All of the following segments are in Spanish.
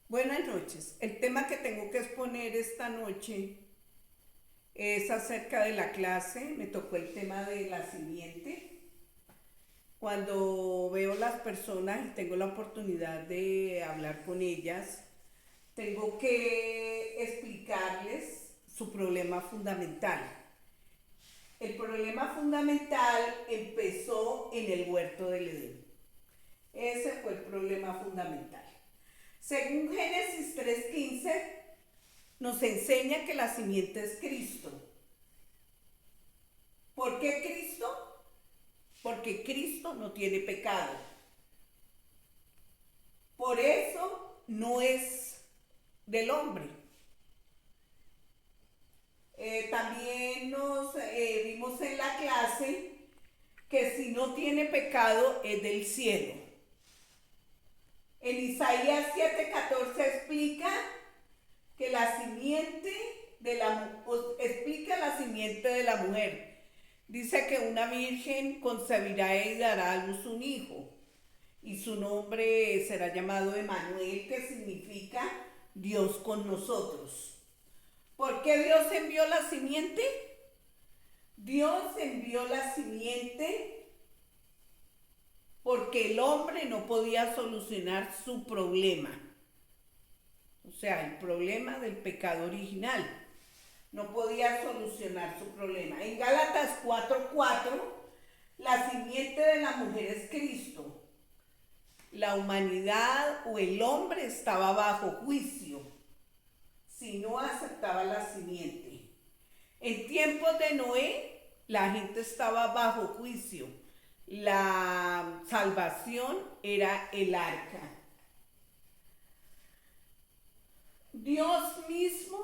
Buenas noches. El tema que tengo que exponer esta noche es acerca de la clase. Me tocó el tema de la simiente. Cuando veo las personas y tengo la oportunidad de hablar con ellas, tengo que explicarles su problema fundamental. El problema fundamental empezó en el huerto del Edén. Ese fue el problema fundamental. Según Génesis 3:15, nos enseña que la simiente es Cristo. ¿Por qué Cristo? Porque Cristo no tiene pecado. Por eso no es del hombre. También nos vimos en la clase que si no tiene pecado es del cielo. En Isaías 7:14 explica que la simiente explica la simiente de la mujer. Dice que una virgen concebirá y dará a luz un hijo, y su nombre será llamado Emanuel, que significa Dios con nosotros. ¿Por qué Dios envió la simiente? Dios envió la simiente porque el hombre no podía solucionar su problema. O sea, el problema del pecado original. No podía solucionar su problema. En Gálatas 4:4, la simiente de la mujer es Cristo. La humanidad o el hombre estaba bajo juicio si no aceptaba la simiente. En tiempos de Noé, la gente estaba bajo juicio. La salvación era el arca. Dios mismo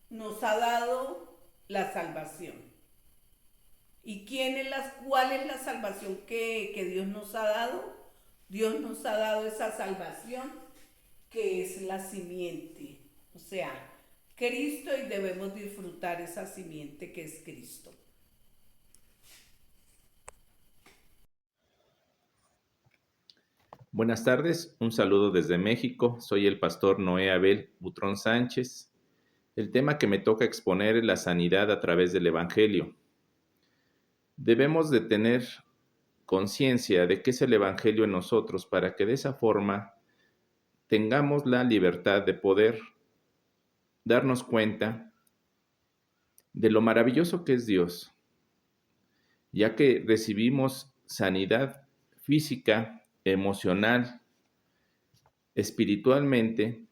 nos ha dado la salvación. ¿Y cuál es la salvación que Dios nos ha dado? Dios nos ha dado esa salvación que es la simiente. O sea, Cristo, y debemos disfrutar esa simiente que es Cristo. Buenas tardes, un saludo desde México. Soy el pastor Noé Abel Butrón Sánchez. El tema que me toca exponer es la sanidad a través del Evangelio. Debemos de tener conciencia de qué es el Evangelio en nosotros para que de esa forma tengamos la libertad de poder darnos cuenta de lo maravilloso que es Dios, ya que recibimos sanidad física, emocional, espiritualmente,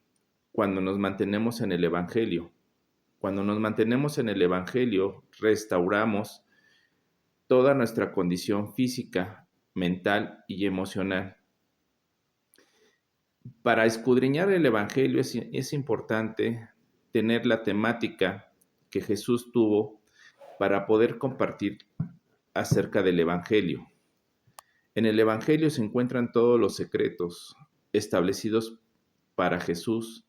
cuando nos mantenemos en el Evangelio. Cuando nos mantenemos en el Evangelio, restauramos toda nuestra condición física, mental y emocional. Para escudriñar el Evangelio es importante tener la temática que Jesús tuvo para poder compartir acerca del Evangelio. En el Evangelio se encuentran todos los secretos establecidos para Jesús,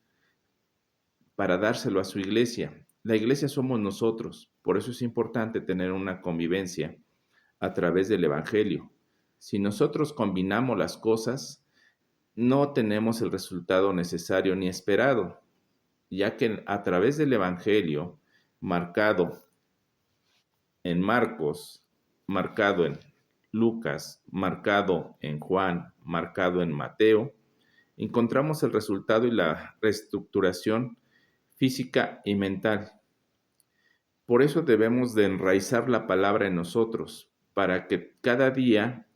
para dárselo a su iglesia. La iglesia somos nosotros, por eso es importante tener una convivencia a través del Evangelio. Si nosotros combinamos las cosas, no tenemos el resultado necesario ni esperado, ya que a través del Evangelio, marcado en Marcos, marcado en Lucas, marcado en Juan, marcado en Mateo, encontramos el resultado y la reestructuración física y mental. Por eso debemos de enraizar la palabra en nosotros, para que cada día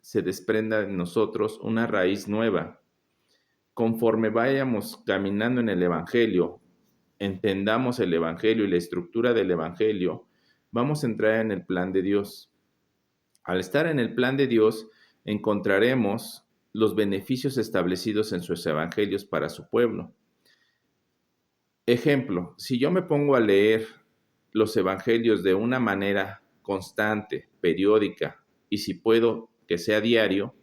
se desprenda de nosotros una raíz nueva. Conforme vayamos caminando en el Evangelio, entendamos el Evangelio y la estructura del Evangelio, vamos a entrar en el plan de Dios. Al estar en el plan de Dios, encontraremos los beneficios establecidos en sus evangelios para su pueblo. Ejemplo, si yo me pongo a leer los evangelios de una manera constante, periódica, y si puedo que sea diario,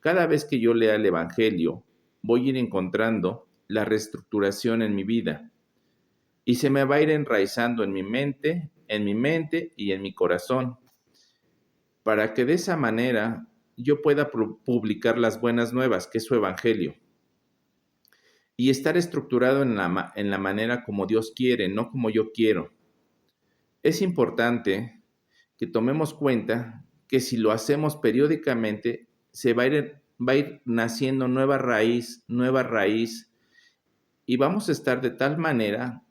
cada vez que yo lea el evangelio, voy a ir encontrando la reestructuración en mi vida y se me va a ir enraizando en mi mente y en mi corazón, para que de esa manera yo pueda publicar las buenas nuevas, que es su evangelio, y estar estructurado en la manera como Dios quiere, no como yo quiero. Es importante que tomemos cuenta que si lo hacemos periódicamente, va a ir naciendo nueva raíz, y vamos a estar de tal manera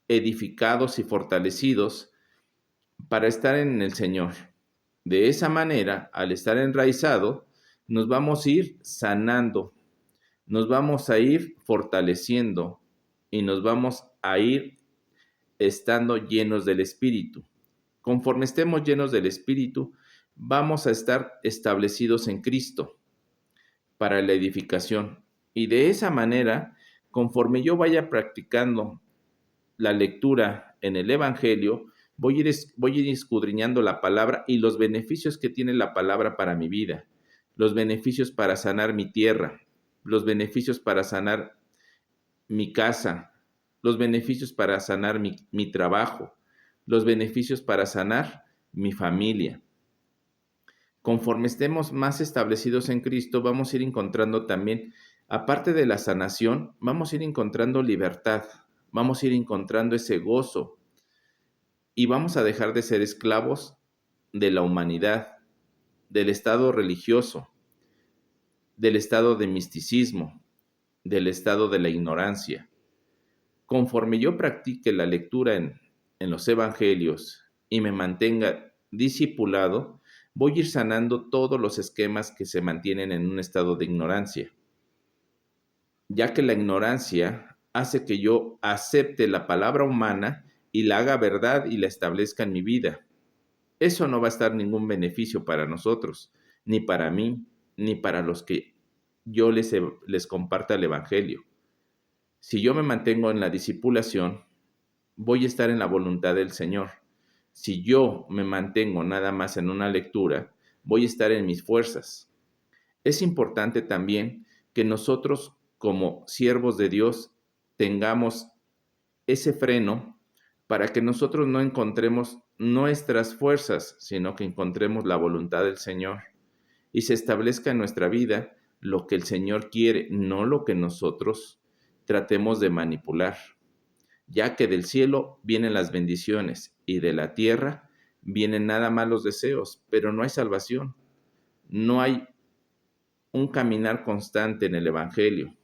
edificados y fortalecidos para estar en el Señor. De esa manera, al estar enraizado, nos vamos a ir sanando, nos vamos a ir fortaleciendo y nos vamos a ir estando llenos del Espíritu. Conforme estemos llenos del Espíritu, vamos a estar establecidos en Cristo para la edificación. Y de esa manera, conforme yo vaya practicando la lectura en el Evangelio, voy a ir escudriñando la palabra y los beneficios que tiene la palabra para mi vida, los beneficios para sanar mi tierra, los beneficios para sanar mi casa, los beneficios para sanar mi trabajo, los beneficios para sanar mi familia. Conforme estemos más establecidos en Cristo, vamos a ir encontrando también, aparte de la sanación, vamos a ir encontrando libertad, vamos a ir encontrando ese gozo y vamos a dejar de ser esclavos de la humanidad, del estado religioso, del estado de misticismo, del estado de la ignorancia. Conforme yo practique la lectura en los evangelios y me mantenga discipulado, voy a ir sanando todos los esquemas que se mantienen en un estado de ignorancia, ya que la ignorancia hace que yo acepte la palabra humana y la haga verdad y la establezca en mi vida. Eso no va a estar ningún beneficio para nosotros, ni para mí, ni para los que yo les comparta el evangelio. Si yo me mantengo en la discipulación, voy a estar en la voluntad del Señor. Si yo me mantengo nada más en una lectura, voy a estar en mis fuerzas. Es importante también que nosotros, como siervos de Dios, tengamos ese freno para que nosotros no encontremos nuestras fuerzas, sino que encontremos la voluntad del Señor y se establezca en nuestra vida lo que el Señor quiere, no lo que nosotros tratemos de manipular, ya que del cielo vienen las bendiciones y de la tierra vienen nada más los deseos, pero no hay salvación, no hay un caminar constante en el evangelio.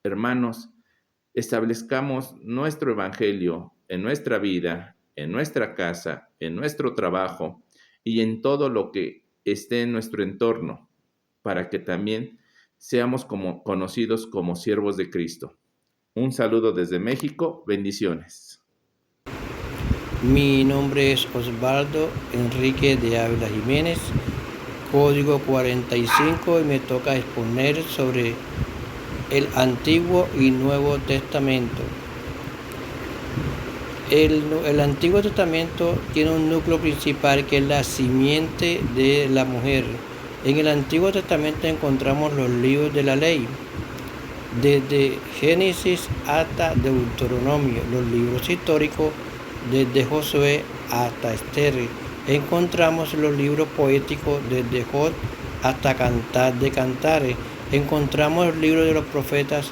Hermanos, establezcamos nuestro evangelio en nuestra vida, en nuestra casa, en nuestro trabajo y en todo lo que esté en nuestro entorno, para que también seamos conocidos como siervos de Cristo. Un saludo desde México, bendiciones. Mi nombre es Osvaldo Enrique de Ávila Jiménez, código 45, y me toca exponer sobre el Antiguo y Nuevo Testamento. El Antiguo Testamento tiene un núcleo principal que es la simiente de la mujer. En el Antiguo Testamento encontramos los libros de la ley, desde Génesis hasta Deuteronomio, los libros históricos desde Josué hasta Esther. Encontramos los libros poéticos desde Job hasta Cantar de Cantares. Encontramos los libros de los profetas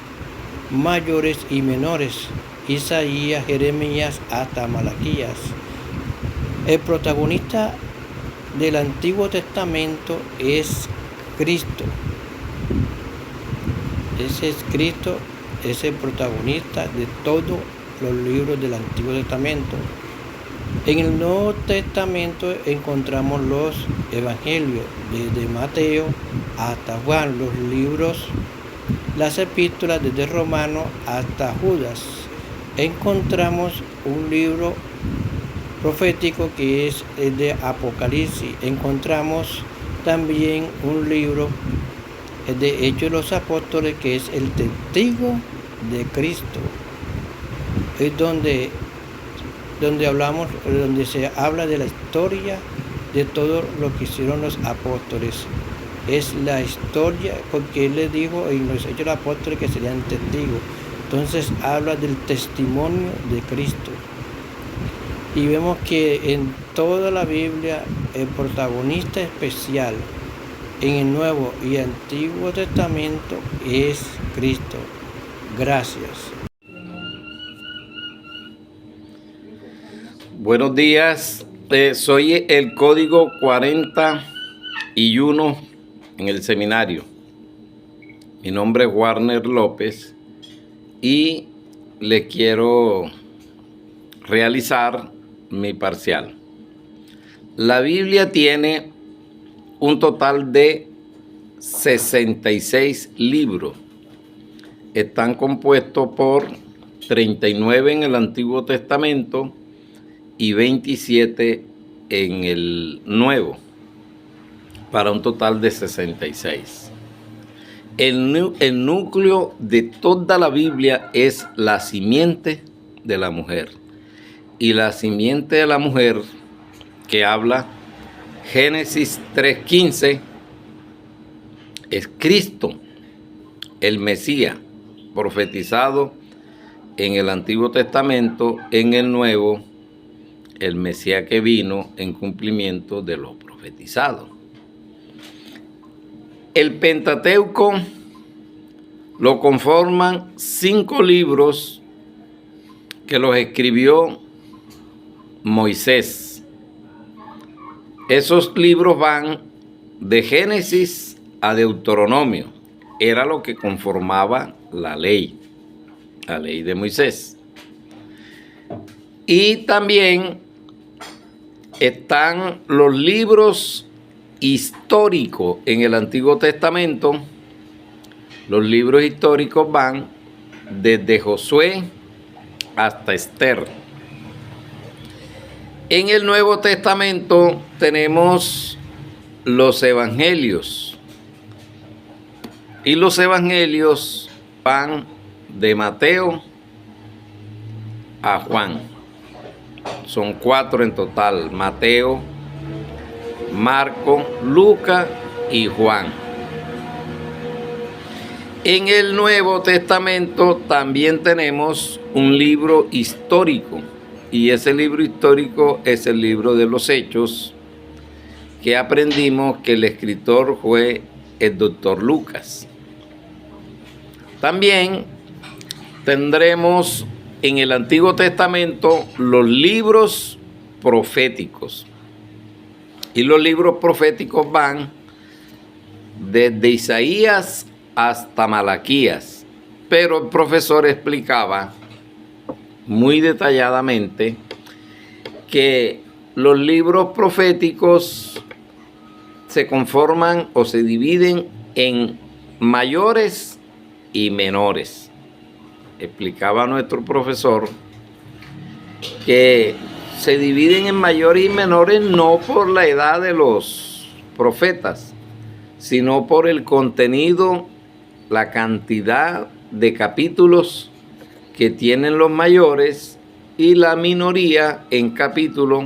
mayores y menores, Isaías, Jeremías hasta Malaquías. El protagonista del Antiguo Testamento es Cristo. Ese es Cristo, es el protagonista de todos los libros del Antiguo Testamento. En el Nuevo Testamento encontramos los evangelios, desde Mateo hasta Juan, los libros, las epístolas desde Romano hasta Judas. Encontramos un libro profético que es el de Apocalipsis. Encontramos también un libro de Hechos de los Apóstoles que es el testigo de Cristo. Es donde se habla de la historia de todo lo que hicieron los apóstoles. Es la historia, porque él les dijo en los Hechos de los Apóstoles que serían testigos. Entonces habla del testimonio de Cristo. Y vemos que en toda la Biblia el protagonista especial en el Nuevo y Antiguo Testamento es Cristo. Gracias. Buenos días, soy el código 41 en el seminario. Mi nombre es Warner López y le quiero realizar mi parcial. La Biblia tiene un total de 66 libros. Están compuestos por 39 en el Antiguo Testamento y 27 en el Nuevo, para un total de 66. El núcleo de toda la Biblia es la simiente de la mujer. Y la simiente de la mujer que habla Génesis 3:15 es Cristo, el Mesías, profetizado en el Antiguo Testamento, en el Nuevo, el Mesías que vino en cumplimiento de lo profetizado. El Pentateuco lo conforman 5 libros que los escribió Moisés. Esos libros van de Génesis a Deuteronomio. Era lo que conformaba la ley de Moisés. Y también están los libros históricos en el Antiguo Testamento. Los libros históricos van desde Josué hasta Esther. En el Nuevo Testamento tenemos los evangelios. Y los evangelios van de Mateo a Juan. Son 4 en total: Mateo, Marco, Lucas y Juan. En el Nuevo Testamento también tenemos un libro histórico, y ese libro histórico es el libro de los Hechos, que aprendimos que el escritor fue el doctor Lucas. También tendremos en el Antiguo Testamento los libros proféticos. Y los libros proféticos van desde Isaías hasta Malaquías. Pero el profesor explicaba muy detalladamente que los libros proféticos se conforman o se dividen en mayores y menores. Explicaba nuestro profesor que se dividen en mayores y menores no por la edad de los profetas, sino por el contenido, la cantidad de capítulos que tienen los mayores y la minoría en capítulos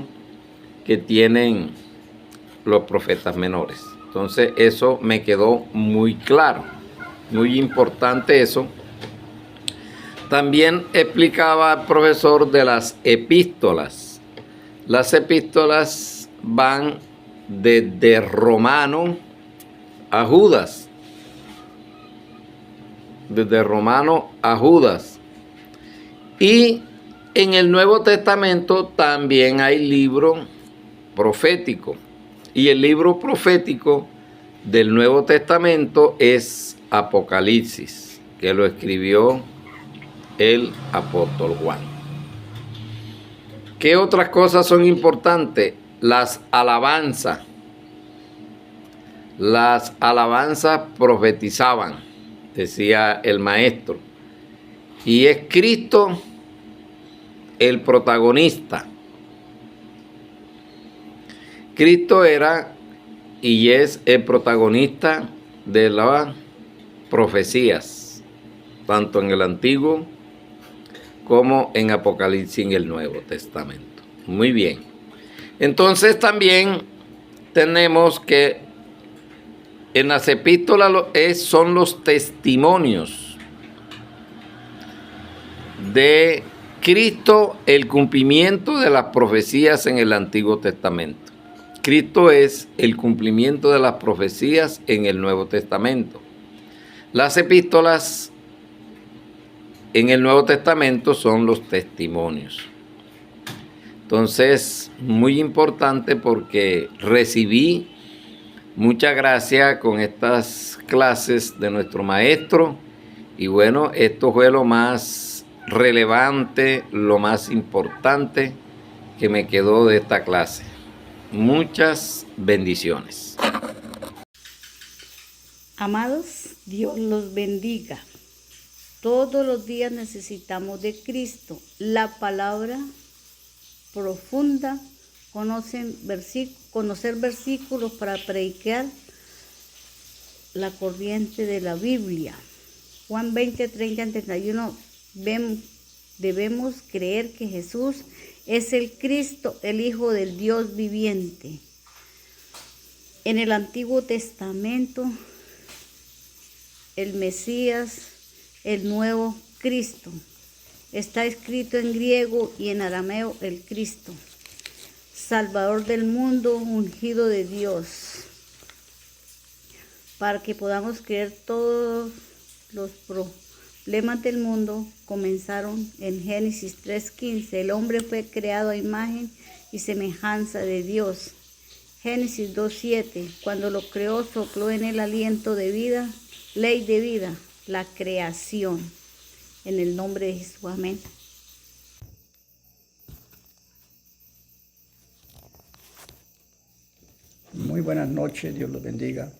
que tienen los profetas menores. Entonces eso me quedó muy claro, muy importante eso. También explicaba el profesor de las epístolas. Las epístolas van desde Romano a Judas. Desde Romano a Judas. Y en el Nuevo Testamento también hay libro profético. Y el libro profético del Nuevo Testamento es Apocalipsis, que lo escribió el apóstol Juan. ¿Qué otras cosas son importantes? Las alabanzas. Las alabanzas profetizaban, decía el maestro. Y es Cristo el protagonista. Cristo era y es el protagonista de las profecías, tanto en el Antiguo como en Apocalipsis en el Nuevo Testamento. Muy bien. Entonces también tenemos que en las epístolas son los testimonios de Cristo, el cumplimiento de las profecías en el Antiguo Testamento. Cristo es el cumplimiento de las profecías en el Nuevo Testamento. Las epístolas en el Nuevo Testamento son los testimonios. Entonces, muy importante porque recibí mucha gracia con estas clases de nuestro maestro y bueno, esto fue lo más relevante, lo más importante que me quedó de esta clase. Muchas bendiciones. Amados, Dios los bendiga. Todos los días necesitamos de Cristo. La palabra profunda, conocer versículos para predicar la corriente de la Biblia. Juan 20, 30, 31, debemos creer que Jesús es el Cristo, el Hijo del Dios viviente. En el Antiguo Testamento, el Mesías, el nuevo Cristo. Está escrito en griego y en arameo el Cristo, Salvador del mundo, ungido de Dios. Para que podamos creer, todos los problemas del mundo comenzaron en Génesis 3:15. El hombre fue creado a imagen y semejanza de Dios. Génesis 2:7. Cuando lo creó, sopló en él aliento de vida, ley de vida, la creación. En el nombre de Jesús, amén. Muy buenas noches, Dios los bendiga.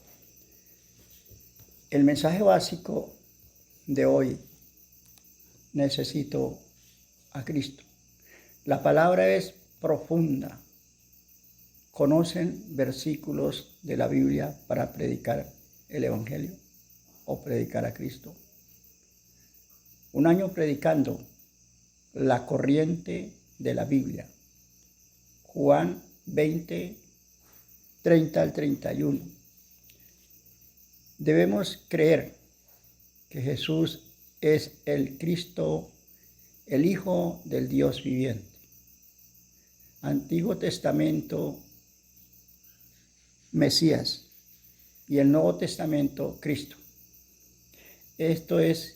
El mensaje básico de hoy: necesito a Cristo. La palabra es profunda. ¿Conocen versículos de la Biblia para predicar el Evangelio o predicar a Cristo? Un año predicando la corriente de la Biblia. Juan 20, 30 al 31. Debemos creer que Jesús es el Cristo, el Hijo del Dios viviente. Antiguo Testamento, Mesías, y el Nuevo Testamento, Cristo. Esto está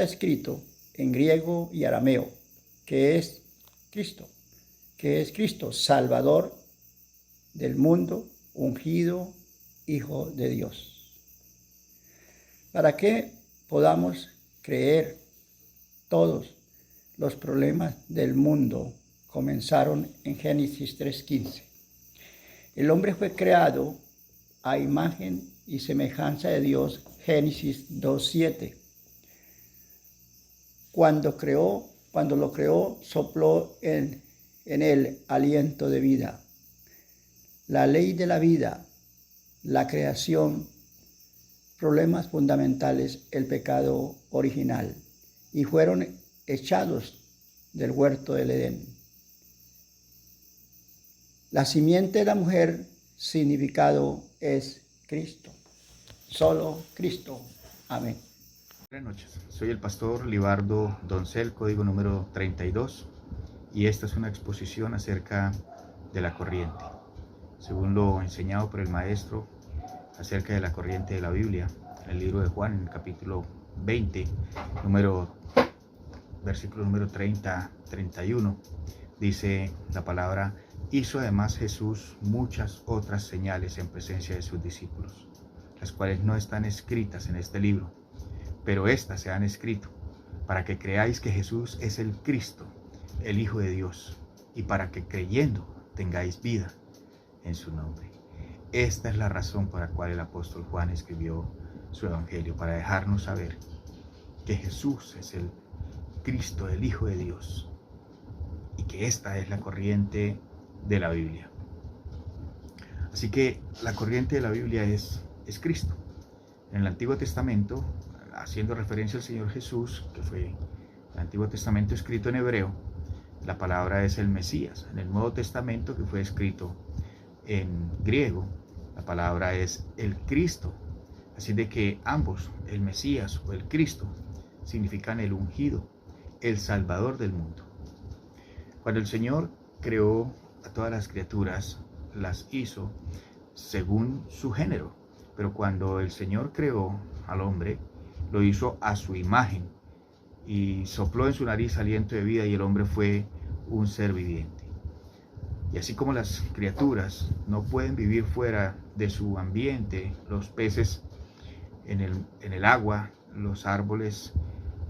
escrito en griego y arameo, que es Cristo, Salvador del mundo, ungido, Hijo de Dios. Para que podamos creer, todos los problemas del mundo comenzaron en Génesis 3:15. El hombre fue creado a imagen y semejanza de Dios, Génesis 2:7. Cuando lo creó, sopló en él aliento de vida. La ley de la vida, la creación, problemas fundamentales, el pecado original, y fueron echados del huerto del Edén. La simiente de la mujer, significado es Cristo. Solo Cristo. Amén. Buenas noches, soy el pastor Libardo Doncel, código número 32, y esta es una exposición acerca de la corriente. Según lo enseñado por el maestro acerca de la corriente de la Biblia, en el libro de Juan, en el capítulo 20, versículo número 30-31, dice la palabra: hizo además Jesús muchas otras señales en presencia de sus discípulos, las cuales no están escritas en este libro, pero éstas se han escrito para que creáis que Jesús es el Cristo, el Hijo de Dios, y para que creyendo tengáis vida en su nombre. Esta es la razón por la cual el apóstol Juan escribió su evangelio, para dejarnos saber que Jesús es el Cristo, el Hijo de Dios, y que esta es la corriente de la Biblia. Así que la corriente de la Biblia es Cristo. En el Antiguo Testamento, haciendo referencia al Señor Jesús, que fue el Antiguo Testamento escrito en hebreo, la palabra es el Mesías. En el Nuevo Testamento, que fue escrito en griego, la palabra es el Cristo. Así de que ambos, el Mesías o el Cristo, significan el ungido, el Salvador del mundo. Cuando el Señor creó a todas las criaturas las hizo según su género, pero cuando el Señor creó al hombre, lo hizo a su imagen y sopló en su nariz aliento de vida y el hombre fue un ser viviente. Y así como las criaturas no pueden vivir fuera de su ambiente, los peces en el agua, los árboles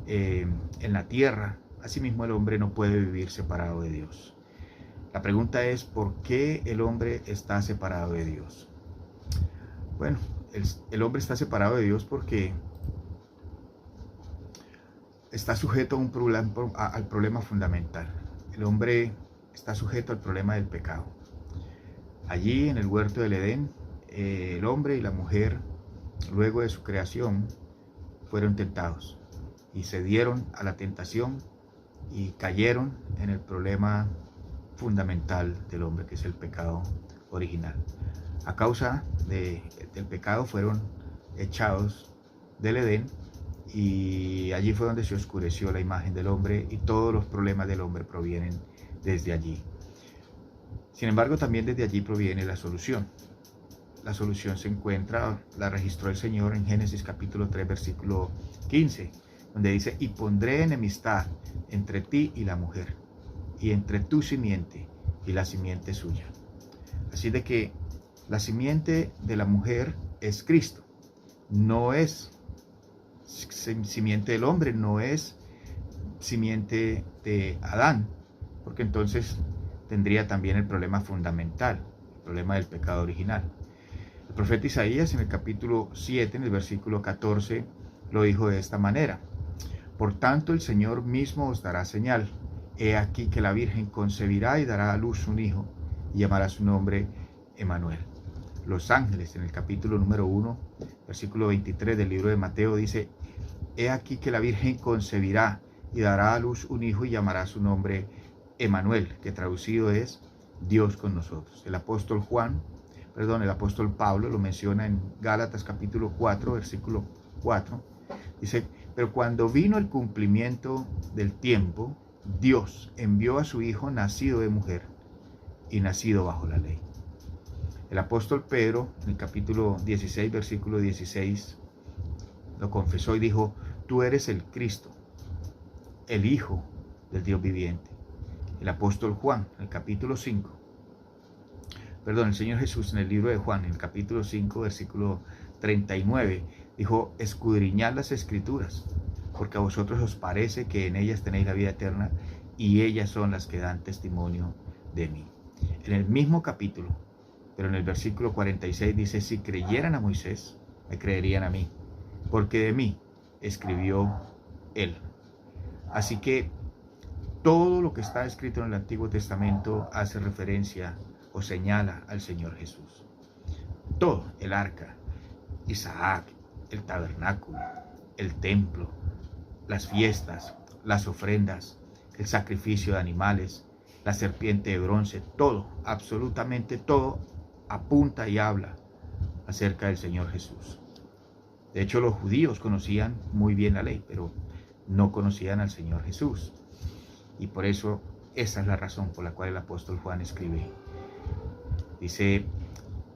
en la tierra, asimismo el hombre no puede vivir separado de Dios. La pregunta es, ¿por qué el hombre está separado de Dios? Bueno, el hombre está separado de Dios porque está sujeto al problema fundamental. El hombre está sujeto al problema del pecado. Allí en el huerto del Edén, el hombre y la mujer, luego de su creación, fueron tentados y cedieron a la tentación y cayeron en el problema fundamental del hombre, que es el pecado original. A causa del pecado fueron echados del Edén y allí fue donde se oscureció la imagen del hombre y todos los problemas del hombre provienen desde allí. Sin embargo, también desde allí proviene la solución. La solución se encuentra, la registró el Señor en Génesis capítulo 3, versículo 15, donde dice: y pondré enemistad entre ti y la mujer, y entre tu simiente y la simiente suya. Así de que la simiente de la mujer es Cristo, no es simiente del hombre, no es simiente de Adán, porque entonces tendría también el problema fundamental, el problema del pecado original. El profeta Isaías en el capítulo 7, en el versículo 14, lo dijo de esta manera: por tanto el Señor mismo os dará señal. He aquí que la Virgen concebirá y dará a luz un hijo, y llamará su nombre Emmanuel. Los ángeles en el capítulo número 1, versículo 23 del libro de Mateo dice: he aquí que la Virgen concebirá y dará a luz un hijo y llamará su nombre Emmanuel, que traducido es Dios con nosotros. El apóstol Pablo lo menciona en Gálatas capítulo 4, versículo 4. Dice: pero cuando vino el cumplimiento del tiempo, Dios envió a su Hijo nacido de mujer y nacido bajo la ley. El apóstol Pedro, en el capítulo 16, versículo 16, lo confesó y dijo: tú eres el Cristo, el Hijo del Dios viviente. El apóstol Juan, en el capítulo 5, el Señor Jesús en el libro de Juan, en el capítulo 5, versículo 39, dijo: escudriñad las Escrituras, porque a vosotros os parece que en ellas tenéis la vida eterna, y ellas son las que dan testimonio de mí. En el mismo capítulo, pero en el versículo 46 dice: si creyeran a Moisés, me creerían a mí, porque de mí escribió él. Así que todo lo que está escrito en el Antiguo Testamento hace referencia o señala al Señor Jesús. Todo, el arca, Isaac, el tabernáculo, el templo, las fiestas, las ofrendas, el sacrificio de animales, la serpiente de bronce, todo, absolutamente todo, apunta y habla acerca del Señor Jesús. De hecho, los judíos conocían muy bien la ley, pero no conocían al Señor Jesús. Y por eso, esa es la razón por la cual el apóstol Juan escribe. Dice: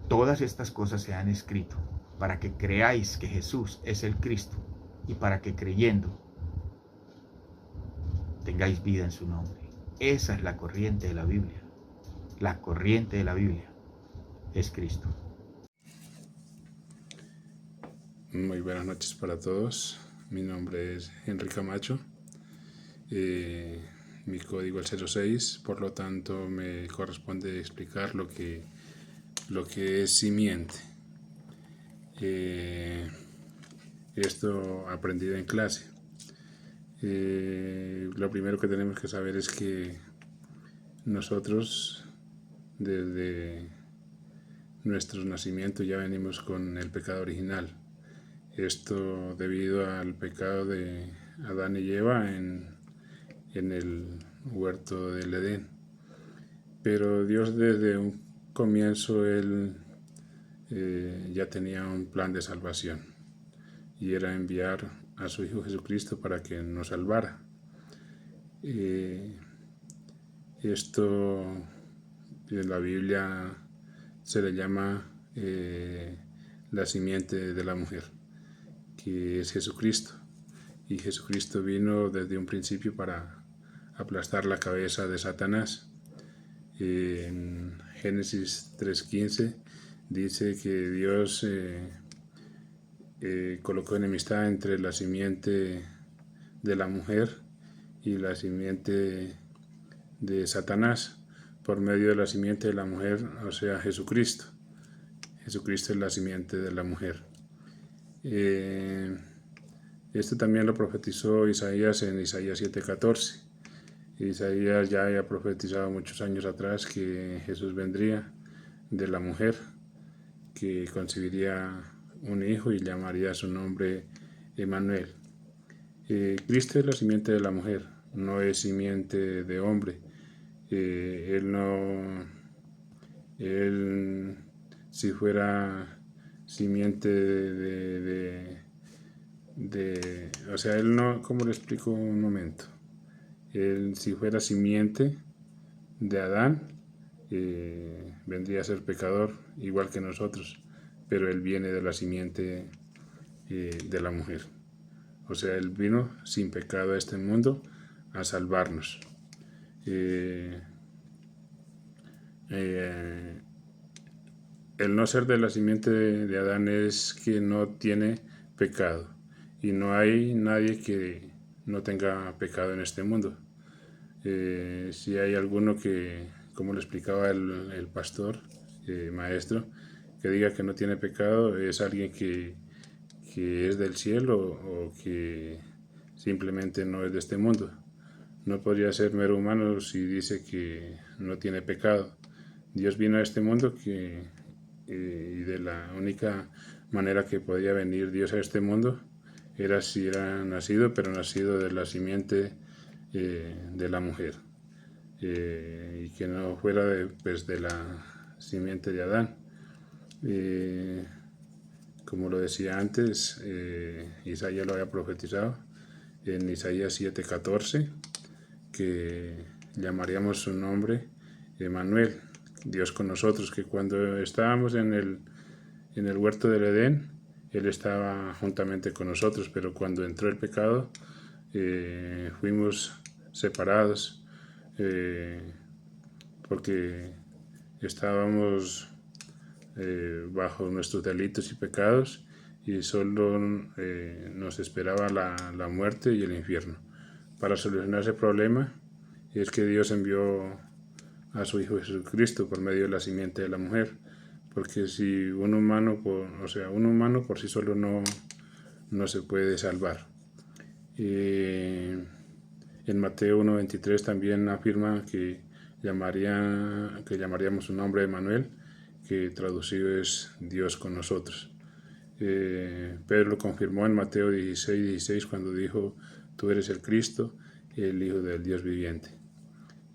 todas estas cosas se han escrito para que creáis que Jesús es el Cristo y para que creyendo tengáis vida en su nombre. Esa es la corriente de la Biblia. La corriente de la Biblia es Cristo. Muy buenas noches para todos. Mi nombre es Henry Camacho. Mi código es 06, por lo tanto me corresponde explicar lo que es simiente. Esto aprendido en clase. Lo primero que tenemos que saber es que nosotros desde nuestro nacimiento ya venimos con el pecado original. Esto debido al pecado de Adán y Eva en el huerto del Edén. Pero Dios desde un comienzo Él ya tenía un plan de salvación y era enviar a su Hijo Jesucristo para que nos salvara. Esto En la Biblia se le llama la simiente de la mujer, que es Jesucristo. Y Jesucristo vino desde un principio para aplastar la cabeza de Satanás. En Génesis 3:15 dice que Dios colocó enemistad entre la simiente de la mujer y la simiente de Satanás, por medio de la simiente de la mujer, o sea, Jesucristo. Jesucristo es la simiente de la mujer. Esto también lo profetizó Isaías en Isaías 7:14. Isaías ya había profetizado muchos años atrás que Jesús vendría de la mujer, que concebiría un hijo y llamaría su nombre Emmanuel. Cristo es la simiente de la mujer, no es simiente de hombre. Él si fuera simiente o sea, él no, ¿cómo le explico un momento? Él si fuera simiente de Adán, vendría a ser pecador igual que nosotros, pero él viene de la simiente de la mujer. O sea, él vino sin pecado a este mundo a salvarnos. El no ser de la simiente de Adán es que no tiene pecado, y no hay nadie que no tenga pecado en este mundo. Si hay alguno que, como le explicaba el pastor, maestro, que diga que no tiene pecado, es alguien que es del cielo o que simplemente no es de este mundo. No podría ser mero humano si dice que no tiene pecado. Dios vino a este mundo y de la única manera que podía venir Dios a este mundo era si era nacido, pero nacido de la simiente de la mujer, y que no fuera de la simiente de Adán. Como lo decía antes, Isaías lo había profetizado en Isaías 7:14, que llamaríamos su nombre Emmanuel, Dios con nosotros, que cuando estábamos en el huerto del Edén, Él estaba juntamente con nosotros, pero cuando entró el pecado, fuimos separados, porque estábamos bajo nuestros delitos y pecados, y solo nos esperaba la muerte y el infierno. Para solucionar ese problema es que Dios envió a su Hijo Jesucristo por medio de la simiente de la mujer, porque si un humano por sí solo no se puede salvar. En Mateo 1:23 también afirma que llamaríamos su nombre Emmanuel, que traducido es Dios con nosotros. Pedro lo confirmó en Mateo 16:16 cuando dijo: tú eres el Cristo, el Hijo del Dios viviente.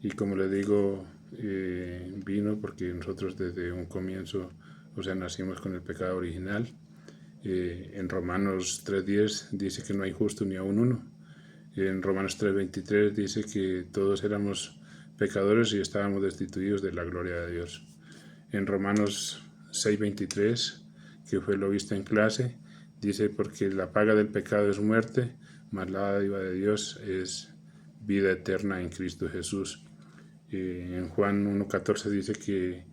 Y como le digo, vino porque nosotros desde un comienzo, nacimos con el pecado original. En Romanos 3:10 dice que no hay justo ni aún uno. En Romanos 3:23 dice que todos éramos pecadores y estábamos destituidos de la gloria de Dios. En Romanos 6:23, que fue lo visto en clase, dice: porque la paga del pecado es muerte, mas la dádiva de Dios es vida eterna en Cristo Jesús. En Juan 1:14 dice que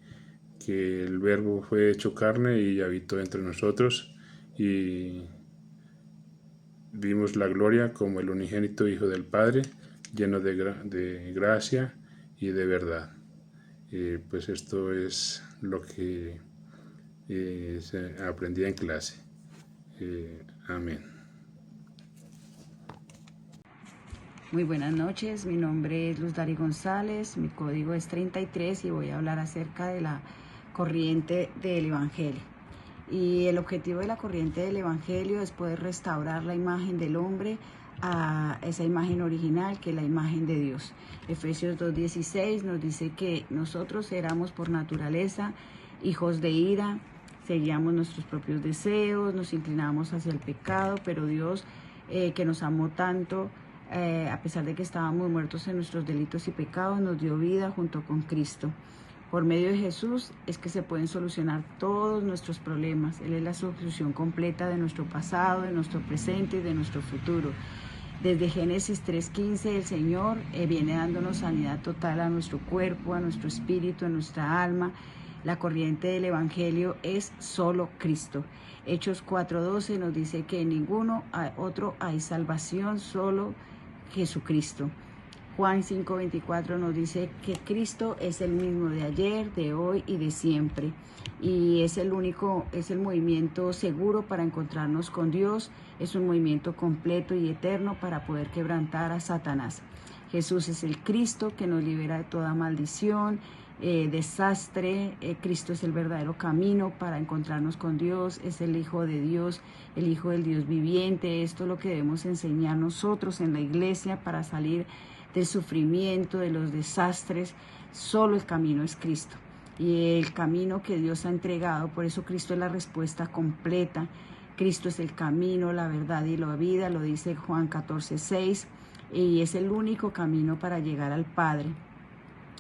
el Verbo fue hecho carne y habitó entre nosotros, y vimos la gloria como el unigénito Hijo del Padre, lleno de gracia y de verdad. Pues esto es lo que se aprendía en clase. Amén. Muy buenas noches, mi nombre es Luz Dari González, mi código es 33 y voy a hablar acerca de la corriente del Evangelio. Y el objetivo de la corriente del Evangelio es poder restaurar la imagen del hombre a esa imagen original, que es la imagen de Dios. Efesios 2:16 nos dice que nosotros éramos por naturaleza hijos de ira, seguíamos nuestros propios deseos, nos inclinábamos hacia el pecado, pero Dios, que nos amó tanto, a pesar de que estábamos muertos en nuestros delitos y pecados, nos dio vida junto con Cristo. Por medio de Jesús es que se pueden solucionar todos nuestros problemas. Él es la solución completa de nuestro pasado, de nuestro presente y de nuestro futuro. Desde Génesis 3:15 el Señor viene dándonos sanidad total a nuestro cuerpo, a nuestro espíritu, a nuestra alma. La corriente del Evangelio es solo Cristo. Hechos 4:12 nos dice que en ninguno otro hay salvación, solo Jesucristo. Juan 5:24 nos dice que Cristo es el mismo de ayer, de hoy y de siempre. Y es el movimiento seguro para encontrarnos con Dios. Es un movimiento completo y eterno para poder quebrantar a Satanás. Jesús es el Cristo que nos libera de toda maldición, desastre. Cristo es el verdadero camino para encontrarnos con Dios. Es el Hijo de Dios, el Hijo del Dios viviente. Esto es lo que debemos enseñar nosotros en la iglesia para salir del sufrimiento, de los desastres. Solo el camino es Cristo y el camino que Dios ha entregado. Por eso Cristo es la respuesta completa. Cristo es el camino, la verdad y la vida, lo dice Juan 14:6, y es el único camino para llegar al Padre.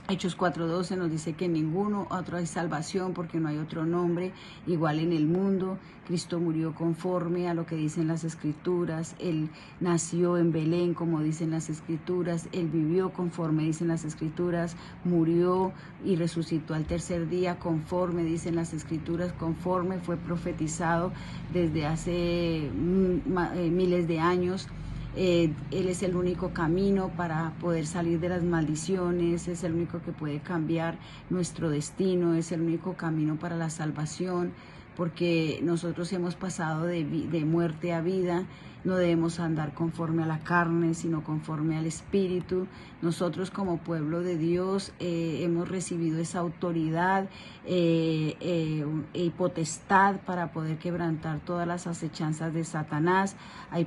Hechos 4:12 nos dice que en ninguno otro hay salvación porque no hay otro nombre igual en el mundo. Cristo murió conforme a lo que dicen las Escrituras. Él nació en Belén, como dicen las Escrituras. Él vivió conforme dicen las Escrituras. Murió y resucitó al tercer día conforme dicen las Escrituras. Conforme fue profetizado desde hace miles de años. Él es el único camino para poder salir de las maldiciones, es el único que puede cambiar nuestro destino, es el único camino para la salvación, porque nosotros hemos pasado de muerte a vida. No debemos andar conforme a la carne, sino conforme al Espíritu. Nosotros como pueblo de Dios hemos recibido esa autoridad y potestad para poder quebrantar todas las acechanzas de Satanás. Hay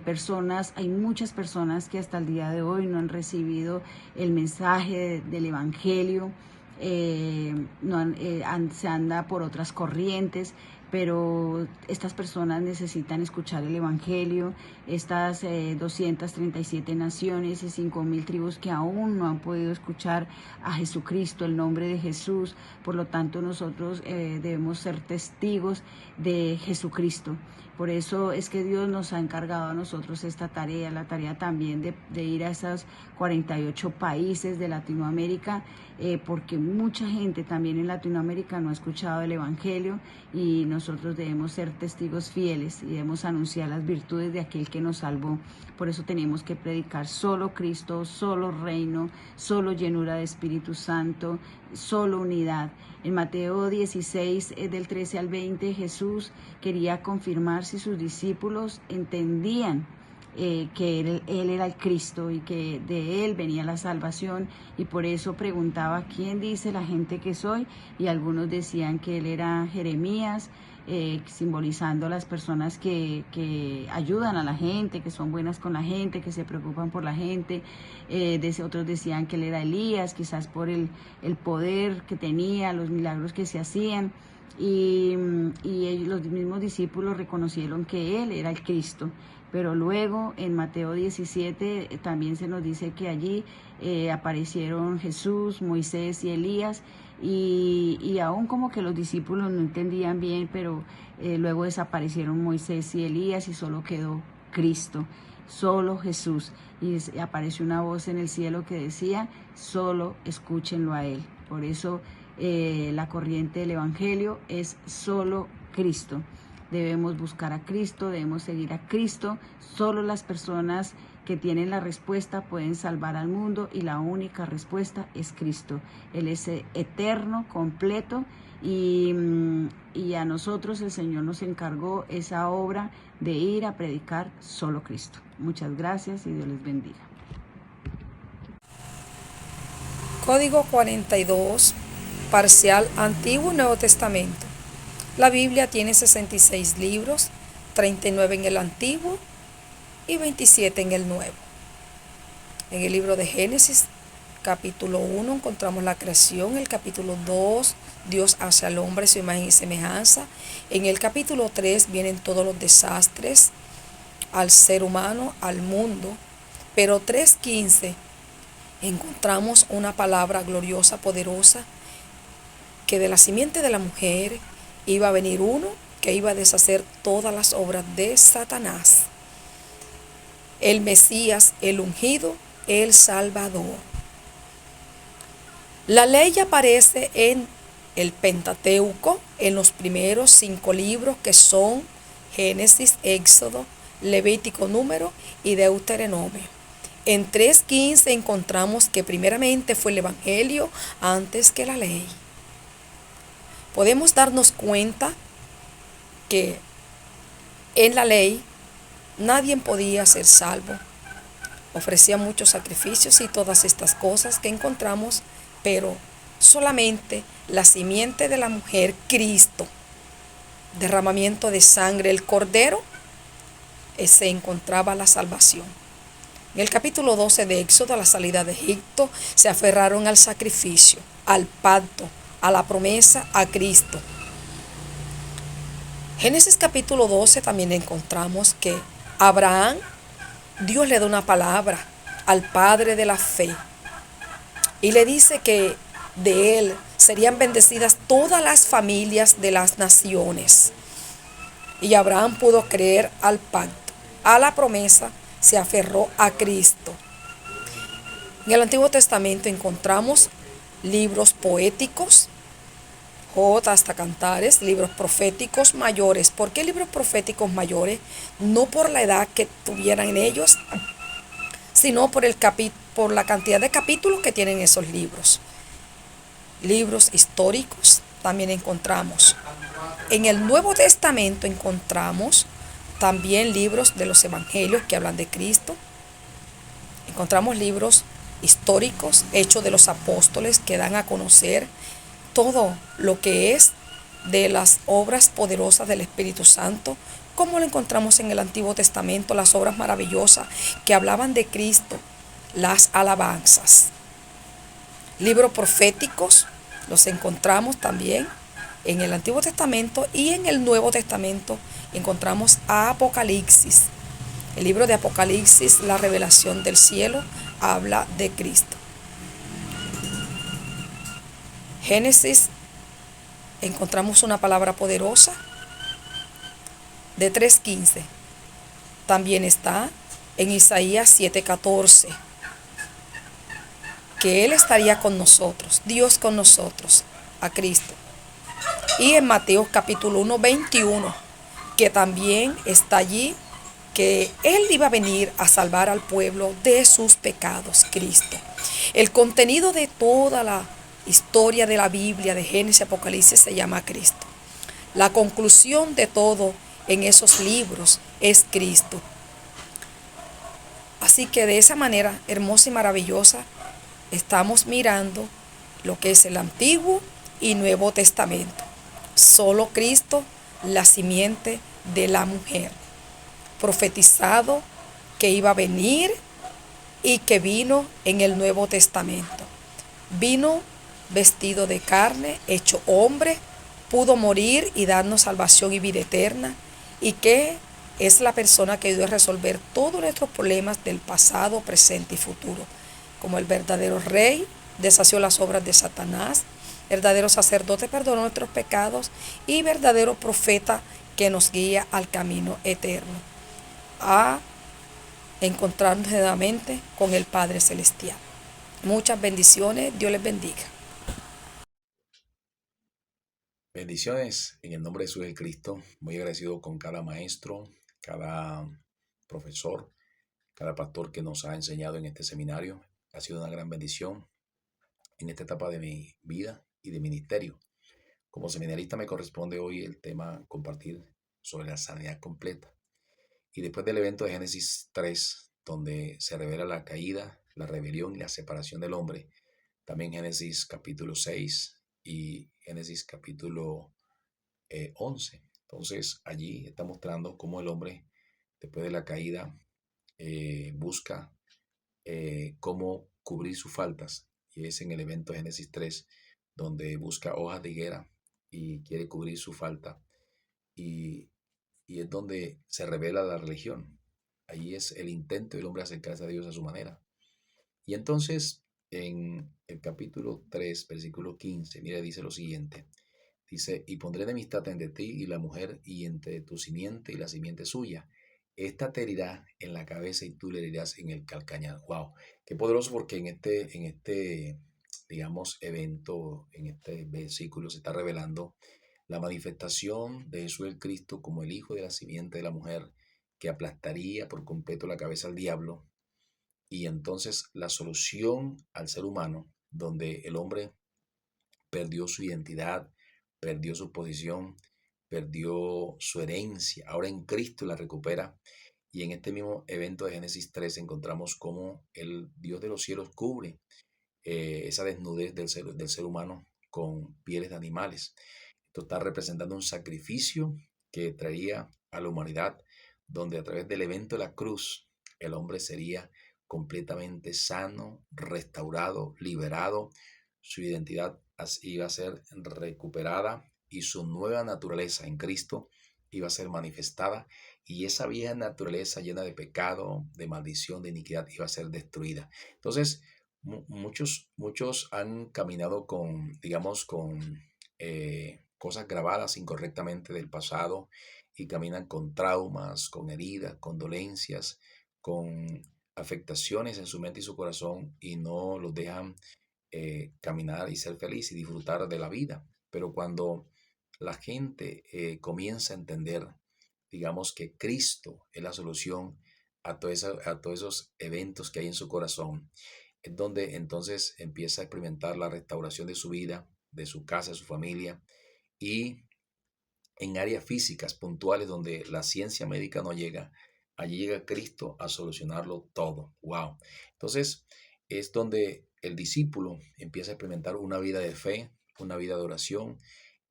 muchas personas que hasta el día de hoy no han recibido el mensaje del Evangelio. Se anda por otras corrientes, pero estas personas necesitan escuchar el Evangelio. Estas 237 naciones y 5,000 tribus que aún no han podido escuchar a Jesucristo, el nombre de Jesús. Por lo tanto, nosotros debemos ser testigos de Jesucristo. Por eso es que Dios nos ha encargado a nosotros esta tarea, la tarea también de ir a esos 48 países de Latinoamérica, porque mucha gente también en Latinoamérica no ha escuchado el Evangelio, y nosotros debemos ser testigos fieles y debemos anunciar las virtudes de aquel que nos salvó. Por eso tenemos que predicar solo Cristo, solo reino, solo llenura de Espíritu Santo, solo unidad. En Mateo 16, del 13 al 20, Jesús quería confirmar si sus discípulos entendían que él era el Cristo y que de Él venía la salvación, y por eso preguntaba: ¿quién dice la gente que soy? Y algunos decían que Él era Jeremías, simbolizando a las personas que ayudan a la gente, que son buenas con la gente, que se preocupan por la gente. Otros decían que Él era Elías, quizás por el poder que tenía, los milagros que se hacían. Y los mismos discípulos reconocieron que Él era el Cristo. Pero luego en Mateo 17 también se nos dice que allí aparecieron Jesús, Moisés y Elías, y aún como que los discípulos no entendían bien, pero luego desaparecieron Moisés y Elías y solo quedó Cristo, solo Jesús. Y apareció una voz en el cielo que decía: solo escúchenlo a Él. Por eso la corriente del Evangelio es solo Cristo. Debemos buscar a Cristo, debemos seguir a Cristo. Solo las personas que tienen la respuesta pueden salvar al mundo, y la única respuesta es Cristo. Él es eterno, completo, y a nosotros el Señor nos encargó esa obra de ir a predicar solo Cristo. Muchas gracias y Dios les bendiga. Código 42, parcial Antiguo y Nuevo Testamento. La Biblia tiene 66 libros, 39 en el Antiguo y 27 en el Nuevo. En el libro de Génesis, capítulo 1, encontramos la creación. El capítulo 2, Dios hace al hombre su imagen y semejanza. En el capítulo 3 vienen todos los desastres al ser humano, al mundo. Pero 3:15 encontramos una palabra gloriosa, poderosa, que de la simiente de la mujer iba a venir uno que iba a deshacer todas las obras de Satanás. El Mesías, el ungido, el Salvador. La ley aparece en el Pentateuco, en los primeros 5 libros que son Génesis, Éxodo, Levítico, Número y Deuteronomio. En 3:15 encontramos que primeramente fue el Evangelio antes que la ley. Podemos darnos cuenta que en la ley nadie podía ser salvo. Ofrecía muchos sacrificios y todas estas cosas que encontramos, pero solamente la simiente de la mujer, Cristo, derramamiento de sangre, el Cordero, se encontraba la salvación. En el capítulo 12 de Éxodo, a la salida de Egipto, se aferraron al sacrificio, al pacto, a la promesa, a Cristo. Génesis capítulo 12 también encontramos que Abraham, Dios le da una palabra al padre de la fe y le dice que de él serían bendecidas todas las familias de las naciones. Y Abraham pudo creer al pacto, a la promesa, se aferró a Cristo. En el Antiguo Testamento encontramos libros poéticos, Jod hasta Cantares, libros proféticos mayores. ¿Por qué libros proféticos mayores? No por la edad que tuvieran ellos, sino por la cantidad de capítulos que tienen esos libros. Libros históricos también encontramos. En el Nuevo Testamento encontramos también libros de los evangelios que hablan de Cristo. Encontramos libros históricos, hechos de los apóstoles, que dan a conocer todo lo que es de las obras poderosas del Espíritu Santo, como lo encontramos en el Antiguo Testamento, las obras maravillosas que hablaban de Cristo, las alabanzas. Libros proféticos los encontramos también en el Antiguo Testamento, y en el Nuevo Testamento encontramos a Apocalipsis. El libro de Apocalipsis, la revelación del cielo, habla de Cristo. Génesis, encontramos una palabra poderosa de 3:15. También está en Isaías 7:14, que Él estaría con nosotros, Dios con nosotros, a Cristo. Y en Mateo capítulo 1:21, que también está allí, que Él iba a venir a salvar al pueblo de sus pecados, Cristo. El contenido de toda la historia de la Biblia, de Génesis, Apocalipsis, se llama Cristo. La conclusión de todo en esos libros es Cristo. Así que de esa manera hermosa y maravillosa estamos mirando lo que es el Antiguo y Nuevo Testamento. Solo Cristo, la simiente de la mujer, profetizado que iba a venir y que vino en el Nuevo Testamento. Vino vestido de carne, hecho hombre, pudo morir y darnos salvación y vida eterna, y que es la persona que ayudó a resolver todos nuestros problemas del pasado, presente y futuro. Como el verdadero rey, deshació las obras de Satanás, verdadero sacerdote, perdonó nuestros pecados, y verdadero profeta que nos guía al camino eterno, a encontrarnos nuevamente con el Padre Celestial. Muchas bendiciones, Dios les bendiga. Bendiciones en el nombre de Jesús de Cristo. Muy agradecido con cada maestro, cada profesor, cada pastor que nos ha enseñado en este seminario. Ha sido una gran bendición en esta etapa de mi vida y de ministerio. Como seminarista me corresponde hoy el tema compartir sobre la sanidad completa. Y después del evento de Génesis 3, donde se revela la caída, la rebelión y la separación del hombre, también Génesis capítulo 6 y Génesis capítulo 11. Entonces allí está mostrando cómo el hombre, después de la caída, busca cómo cubrir sus faltas. Y es en el evento de Génesis 3 donde busca hojas de higuera y quiere cubrir su falta. Y es donde se revela la religión. Allí es el intento del hombre acercarse a Dios a su manera. Y entonces en el capítulo 3, versículo 15, mira, dice lo siguiente. Dice, y pondré enemistad entre ti y la mujer, y entre tu simiente y la simiente suya. Esta te herirá en la cabeza y tú le herirás en el calcañar. Wow, qué poderoso, porque en este, digamos, evento, en este versículo se está revelando la manifestación de Jesús el Cristo como el hijo de la simiente de la mujer, que aplastaría por completo la cabeza al diablo, y entonces la solución al ser humano, donde el hombre perdió su identidad, perdió su posición, perdió su herencia. Ahora en Cristo la recupera. Y en este mismo evento de Génesis 3 encontramos cómo el Dios de los cielos cubre esa desnudez del ser humano con pieles de animales. Esto está representando un sacrificio que traía a la humanidad, donde a través del evento de la cruz el hombre sería completamente sano, restaurado, liberado. Su identidad iba a ser recuperada y su nueva naturaleza en Cristo iba a ser manifestada, y esa vieja naturaleza llena de pecado, de maldición, de iniquidad iba a ser destruida. Entonces, muchos han caminado con, digamos, con cosas grabadas incorrectamente del pasado, y caminan con traumas, con heridas, con dolencias, con afectaciones en su mente y su corazón, y no los dejan caminar y ser feliz y disfrutar de la vida. Pero cuando la gente comienza a entender, digamos, que Cristo es la solución a todos esos eventos que hay en su corazón, es donde entonces empieza a experimentar la restauración de su vida, de su casa, de su familia, y en áreas físicas puntuales donde la ciencia médica no llega, allí llega Cristo a solucionarlo todo. Wow. Entonces es donde el discípulo empieza a experimentar una vida de fe, una vida de oración,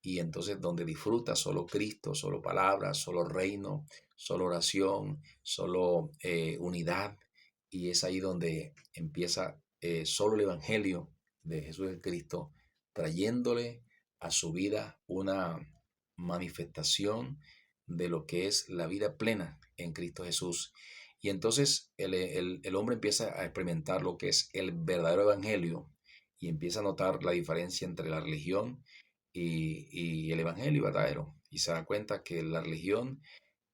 y entonces donde disfruta solo Cristo, solo palabras, solo reino, solo oración, solo unidad. Y es ahí donde empieza solo el Evangelio de Jesús el Cristo, trayéndole a su vida una manifestación de lo que es la vida plena en Cristo Jesús. Y entonces el hombre empieza a experimentar lo que es el verdadero evangelio, y empieza a notar la diferencia entre la religión y el evangelio verdadero. Y se da cuenta que la religión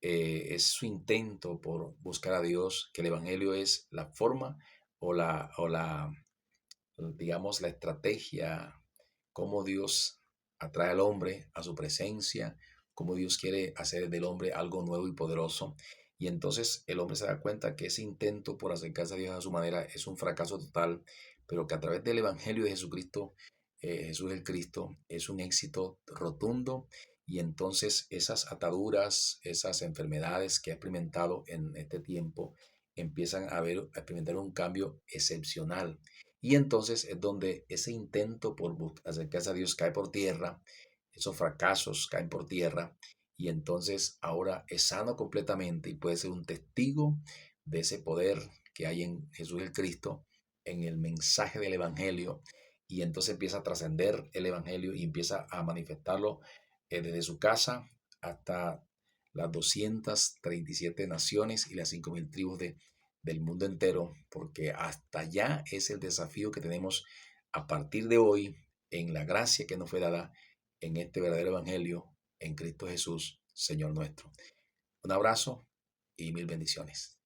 es su intento por buscar a Dios, que el evangelio es la forma o la digamos, la estrategia, cómo Dios atrae al hombre a su presencia, cómo Dios quiere hacer del hombre algo nuevo y poderoso. Y entonces el hombre se da cuenta que ese intento por acercarse a Dios a su manera es un fracaso total, pero que a través del Evangelio de Jesucristo, Jesús el Cristo, es un éxito rotundo. Y entonces esas ataduras, esas enfermedades que ha experimentado en este tiempo, empiezan a experimentar un cambio excepcional. Y entonces es donde ese intento por acercarse a Dios cae por tierra, esos fracasos caen por tierra, y entonces ahora es sano completamente y puede ser un testigo de ese poder que hay en Jesús el Cristo, en el mensaje del Evangelio, y entonces empieza a trascender el Evangelio y empieza a manifestarlo desde su casa hasta las 237 naciones y las 5.000 tribus del mundo entero, porque hasta allá es el desafío que tenemos a partir de hoy, en la gracia que nos fue dada en este verdadero evangelio en Cristo Jesús, Señor nuestro. Un abrazo y mil bendiciones.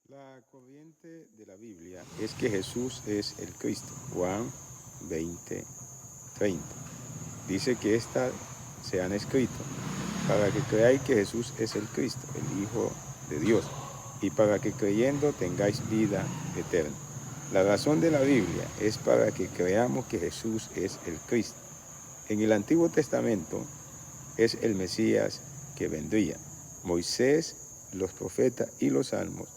La corriente de la Biblia es que Jesús es el Cristo. Juan 20:30. Dice que estas se han escrito para que creáis que Jesús es el Cristo, el Hijo de Dios, y para que creyendo tengáis vida eterna. La razón de la Biblia es para que creamos que Jesús es el Cristo. En el Antiguo Testamento es el Mesías que vendría. Moisés, los profetas y los salmos,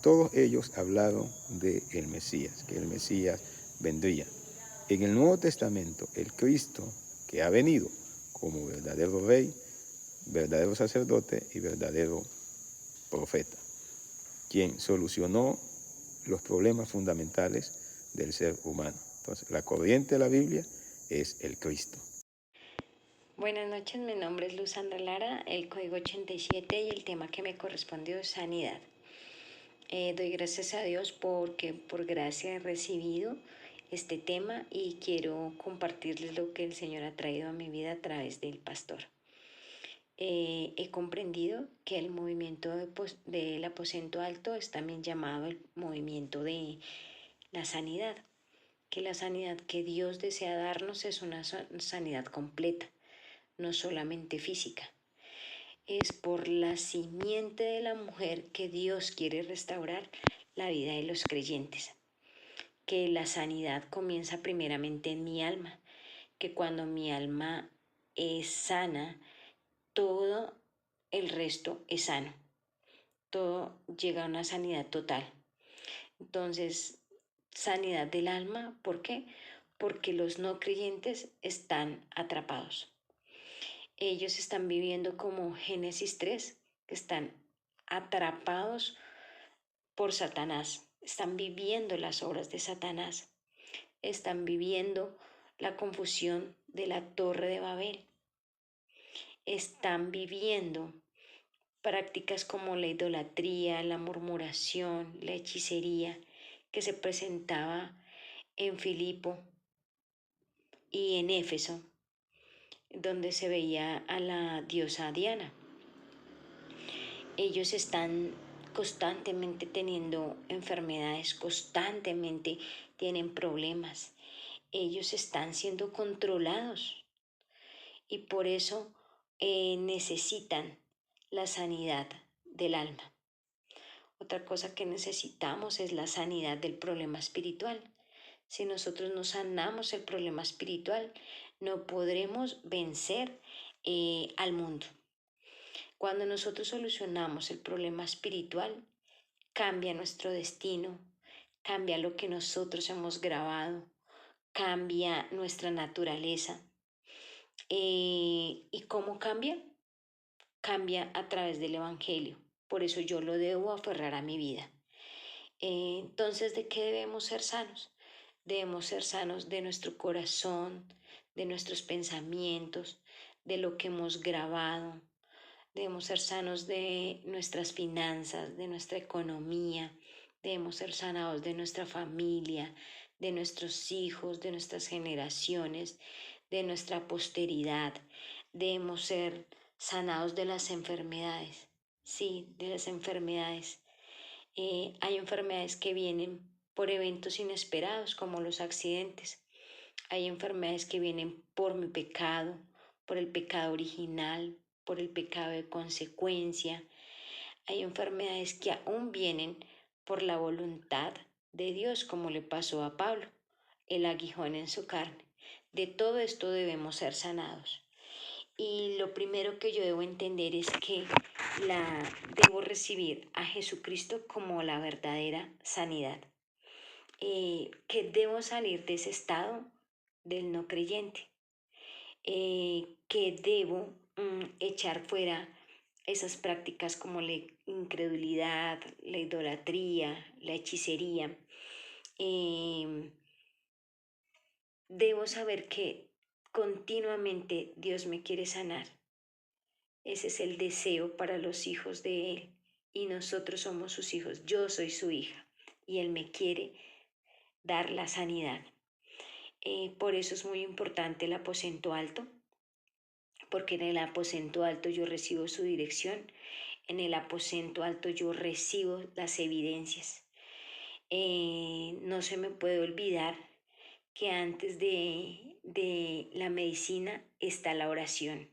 todos ellos hablaron del Mesías, que el Mesías vendría. En el Nuevo Testamento, el Cristo que ha venido como verdadero rey, verdadero sacerdote y verdadero profeta, quien solucionó los problemas fundamentales del ser humano. Entonces, la corriente de la Biblia es el Cristo. Buenas noches, mi nombre es Luz Sandra Lara, el código 87 y el tema que me correspondió es sanidad. Doy gracias a Dios porque por gracia he recibido este tema y quiero compartirles lo que el Señor ha traído a mi vida a través del pastor. He comprendido que el movimiento del aposento alto es también llamado el movimiento de la sanidad, que la sanidad que Dios desea darnos es una sanidad completa, no solamente física. Es por la simiente de la mujer que Dios quiere restaurar la vida de los creyentes, que la sanidad comienza primeramente en mi alma, que cuando mi alma es sana, todo el resto es sano, todo llega a una sanidad total. Entonces, sanidad del alma, ¿por qué? Porque los no creyentes están atrapados. Ellos están viviendo como Génesis 3, que están atrapados por Satanás, están viviendo las obras de Satanás, están viviendo la confusión de la Torre de Babel, están viviendo prácticas como la idolatría, la murmuración, la hechicería que se presentaba en Filipo y en Éfeso, donde se veía a la diosa Diana. Ellos están constantemente teniendo enfermedades, constantemente tienen problemas. Ellos están siendo controlados y por eso necesitan la sanidad del alma. Otra cosa que necesitamos es la sanidad del problema espiritual. Si nosotros no sanamos el problema espiritual, no podremos vencer al mundo. Cuando nosotros solucionamos el problema espiritual, cambia nuestro destino, cambia lo que nosotros hemos grabado, cambia nuestra naturaleza. ¿Y cómo cambia? Cambia a través del Evangelio. Por eso yo lo debo aferrar a mi vida. Entonces, ¿de qué debemos ser sanos? Debemos ser sanos de nuestro corazón, de nuestros pensamientos, de lo que hemos grabado. Debemos ser sanos de nuestras finanzas, de nuestra economía. Debemos ser sanados de nuestra familia, de nuestros hijos, de nuestras generaciones, de nuestra posteridad. Debemos ser sanados de las enfermedades. Sí, de las enfermedades. Hay enfermedades que vienen por eventos inesperados, como los accidentes. Hay enfermedades que vienen por mi pecado, por el pecado original, por el pecado de consecuencia. Hay enfermedades que aún vienen por la voluntad de Dios, como le pasó a Pablo, el aguijón en su carne. De todo esto debemos ser sanados. Y lo primero que yo debo entender es que debo recibir a Jesucristo como la verdadera sanidad. Que debo salir de ese estado del no creyente. Que debo echar fuera esas prácticas como la incredulidad, la idolatría, la hechicería. Debo saber que continuamente Dios me quiere sanar. Ese es el deseo para los hijos de Él y nosotros somos sus hijos. Yo soy su hija y Él me quiere dar la sanidad. Por eso es muy importante el aposento alto, porque en el aposento alto yo recibo su dirección, en el aposento alto yo recibo las evidencias. No se me puede olvidar que antes de la medicina está la oración.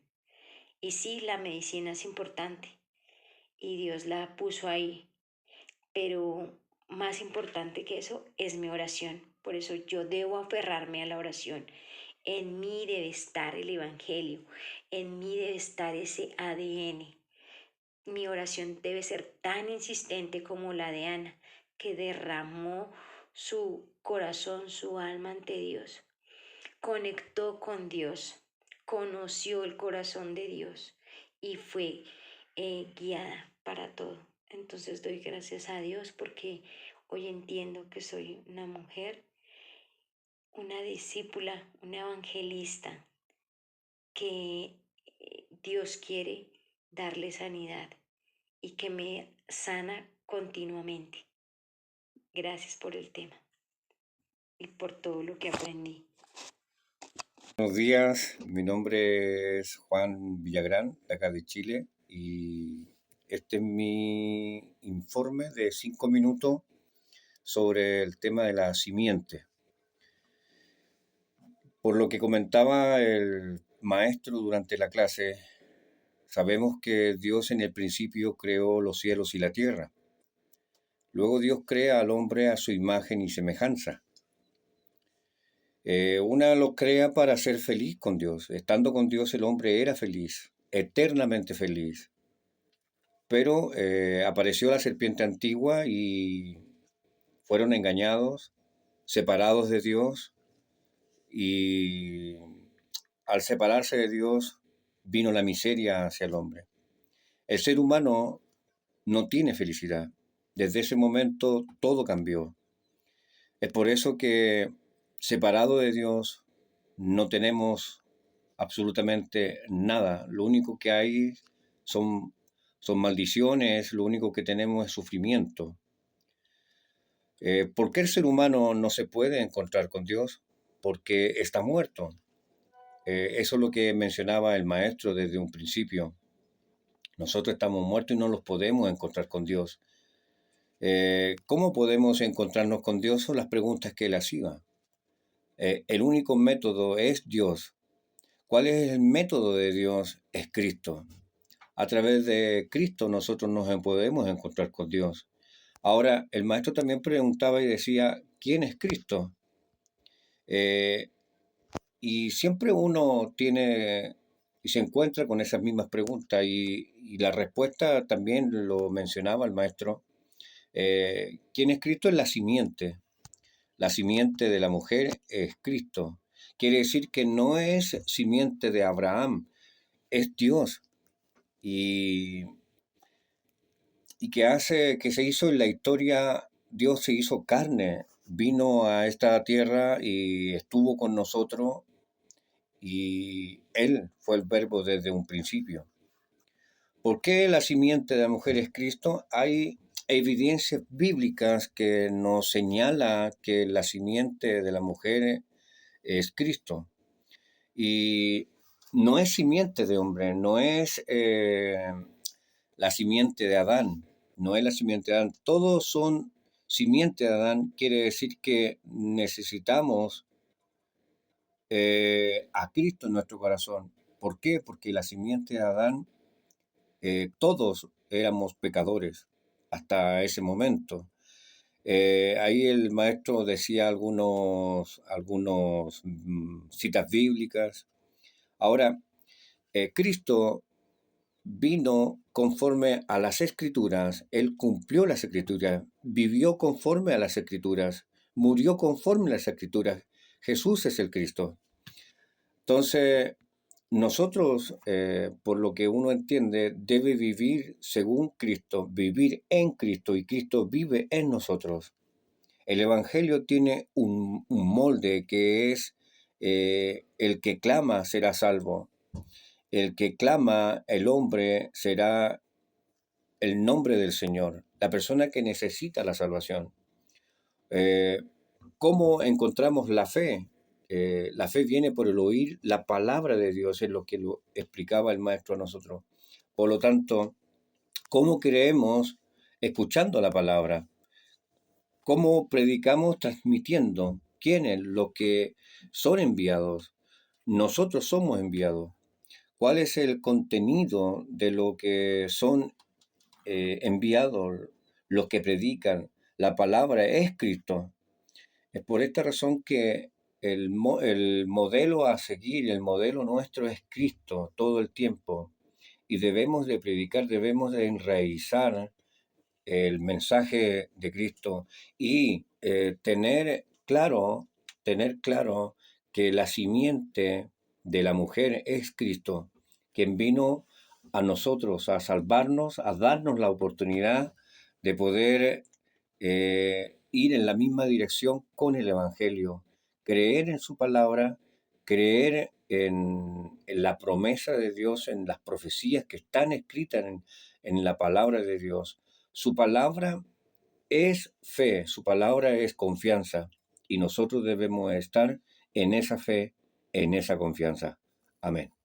Y sí, la medicina es importante y Dios la puso ahí, pero más importante que eso es mi oración. Por eso yo debo aferrarme a la oración. En mí debe estar el Evangelio, en mí debe estar ese ADN. Mi oración debe ser tan insistente como la de Ana, que derramó su corazón, su alma ante Dios. Conectó con Dios, conoció el corazón de Dios y fue guiada para todo. Entonces doy gracias a Dios porque hoy entiendo que soy una mujer, una discípula, una evangelista que Dios quiere darle sanidad y que me sana continuamente. Gracias por el tema y por todo lo que aprendí. Buenos días, mi nombre es Juan Villagrán, de acá de Chile, y este es mi informe de 5 minutos sobre el tema de la simiente. Por lo que comentaba el maestro durante la clase, sabemos que Dios en el principio creó los cielos y la tierra. Luego Dios crea al hombre a su imagen y semejanza. Una lo crea para ser feliz con Dios. Estando con Dios el hombre era feliz, eternamente feliz. Pero apareció la serpiente antigua y fueron engañados, separados de Dios, y al separarse de Dios vino la miseria hacia el hombre. El ser humano no tiene felicidad. Desde ese momento todo cambió. Es por eso que separado de Dios no tenemos absolutamente nada. Lo único que hay son maldiciones, lo único que tenemos es sufrimiento. ¿Por qué el ser humano no se puede encontrar con Dios? Porque está muerto. Eso es lo que mencionaba el maestro desde un principio. Nosotros estamos muertos y no los podemos encontrar con Dios. ¿Cómo podemos encontrarnos con Dios? Son las preguntas que él hacía. El único método es Dios. ¿Cuál es el método de Dios? Es Cristo. A través de Cristo nosotros nos podemos encontrar con Dios. Ahora, el maestro también preguntaba y decía, ¿quién es Cristo? Y siempre uno tiene y se encuentra con esas mismas preguntas y la respuesta también lo mencionaba el maestro. ¿Quién es Cristo? Es la simiente. La simiente de la mujer es Cristo. Quiere decir que no es simiente de Abraham, es Dios. Y que se hizo en la historia, Dios se hizo carne, vino a esta tierra y estuvo con nosotros, y Él fue el verbo desde un principio. ¿Por qué la simiente de la mujer es Cristo? Hay evidencias bíblicas que nos señala que la simiente de la mujer es Cristo. Y no es simiente de hombre, no es la simiente de Adán, no es la simiente de Adán. Todos son simiente de Adán, quiere decir que necesitamos a Cristo en nuestro corazón. ¿Por qué? Porque la simiente de Adán, todos éramos pecadores hasta ese momento. Ahí el maestro decía algunos citas bíblicas. Ahora, Cristo vino conforme a las Escrituras, Él cumplió las Escrituras, vivió conforme a las Escrituras, murió conforme a las Escrituras. Jesús es el Cristo. Entonces, nosotros, por lo que uno entiende, debe vivir según Cristo, vivir en Cristo, y Cristo vive en nosotros. El Evangelio tiene un molde que es el que clama será salvo. El que clama, el hombre, será el nombre del Señor, la persona que necesita la salvación. ¿Cómo encontramos la fe? La fe viene por el oír la palabra de Dios, es lo que lo explicaba el maestro a nosotros. Por lo tanto, ¿cómo creemos? Escuchando la palabra. ¿Cómo predicamos? Transmitiendo. ¿Quiénes? Los que son enviados. Nosotros somos enviados. ¿Cuál es el contenido de lo que son enviados, los que predican? La palabra es Cristo. Es por esta razón que el modelo a seguir, el modelo nuestro es Cristo todo el tiempo. Y debemos de predicar, debemos de enraizar el mensaje de Cristo y tener claro que la simiente de la mujer es Cristo, quien vino a nosotros a salvarnos, a darnos la oportunidad de poder ir en la misma dirección con el Evangelio, creer en su palabra, creer en la promesa de Dios, en las profecías que están escritas en la palabra de Dios. Su palabra es fe, su palabra es confianza, y nosotros debemos estar en esa fe, en esa confianza. Amén.